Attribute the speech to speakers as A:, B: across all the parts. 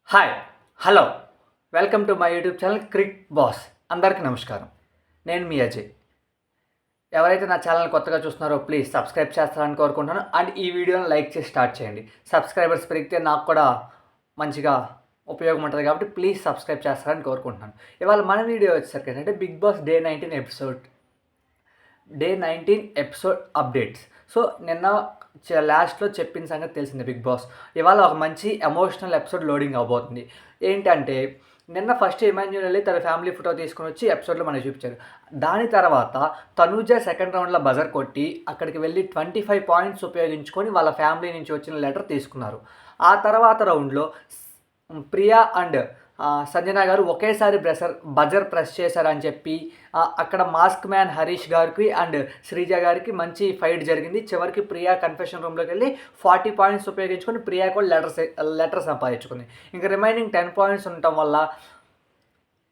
A: Hi hello welcome to my YouTube channel Crick boss. అందరికీ నమస్కారం. నేను మీ అజయ్. ఎవరైతే నా ఛానల్ కొత్తగా చూస్తున్నారో ప్లీజ్ సబ్స్క్రైబ్ చేస్తారని కోరుకుంటున్నాను. అండ్ ఈ వీడియోని లైక్ చేసి స్టార్ట్ చేయండి. సబ్స్క్రైబర్స్ పెరిగితే నాకు కూడా మంచిగా ఉపయోగం ఉంటుంది కాబట్టి ప్లీజ్ సబ్స్క్రైబ్ చేస్తారని కోరుకుంటున్నాను. ఇవాళ మన వీడియో వచ్చేసరికి ఏంటంటే Bigg Boss day 19 episode updates. So నిన్న లాస్ట్లో చెప్పిన సంగతి తెలిసింది బిగ్ బాస్. ఇవాళ ఒక మంచి ఎమోషనల్ ఎపిసోడ్ లోడింగ్ అవబోతుంది. ఏంటంటే నిన్న ఫస్ట్ ఇమాన్యుయల్ వెళ్ళి తన ఫ్యామిలీ ఫోటో తీసుకొని వచ్చి ఎపిసోడ్లో మనకి చూపించారు. దాని తర్వాత తనూజ సెకండ్ రౌండ్లో బజర్ కొట్టి అక్కడికి వెళ్ళి 25 పాయింట్స్ ఉపయోగించుకొని వాళ్ళ ఫ్యామిలీ నుంచి వచ్చిన లెటర్ తీసుకున్నారు. ఆ తర్వాత రౌండ్లో ప్రియా అండ్ సంజన గారు ఒకేసారి బజర్ ప్రెస్ చేశారని చెప్పి అక్కడ మాస్క్ మ్యాన్ హరీష్ గారికి అండ్ శ్రీజ గారికి మంచి ఫైట్ జరిగింది. చివరికి ప్రియా కన్ఫెషన్ రూమ్లోకి వెళ్ళి 40 పాయింట్స్ ఉపయోగించుకొని ప్రియా కూడా లెటర్ సంపాదించుకుంది. ఇంకా రిమైనింగ్ 10 పాయింట్స్ ఉండటం వల్ల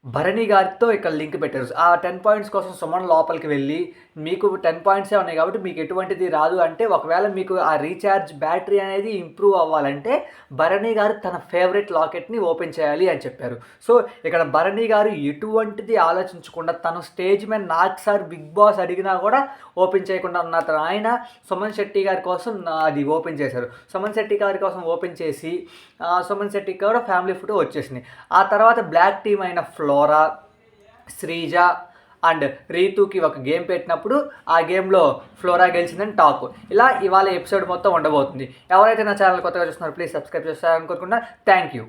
A: భరణి గారితో ఇక్కడ లింక్ పెట్టారు. ఆ 10 పాయింట్స్ కోసం సుమన్ లోపలికి వెళ్ళి మీకు 10 పాయింట్సే ఉన్నాయి కాబట్టి మీకు ఎటువంటిది రాదు అంటే, ఒకవేళ మీకు ఆ రీఛార్జ్ బ్యాటరీ అనేది ఇంప్రూవ్ అవ్వాలంటే భరణి గారు తన ఫేవరెట్ లాకెట్ని ఓపెన్ చేయాలి అని చెప్పారు. సో ఇక్కడ భరణి గారు ఎటువంటిది ఆలోచించకుండా తను స్టేజ్ మీద సార్ బిగ్ బాస్ అడిగినా కూడా ఓపెన్ చేయకుండా ఉన్న ఆయన సుమన్ శెట్టి గారి కోసం అది ఓపెన్ చేశారు. సుమన్ శెట్టి గారి కోసం ఓపెన్ చేసి సుమన్ శెట్టికి కూడా ఫ్యామిలీ ఫోటో వచ్చేసింది. ఆ తర్వాత బ్లాక్ టీమ్ అయిన ఫ్లోరా, శ్రీజ అండ్ రీతుకి ఒక గేమ్ పెట్టినప్పుడు ఆ గేమ్లో ఫ్లోరా గెలిచిందని టాక్. ఇలా ఇవాళ ఎపిసోడ్ మొత్తం ఉండబోతుంది. ఎవరైతే నా ఛానల్ కొత్తగా చూస్తున్నారో ప్లీజ్ సబ్స్క్రైబ్ చేస్తారనుకోకుండా థ్యాంక్ యూ.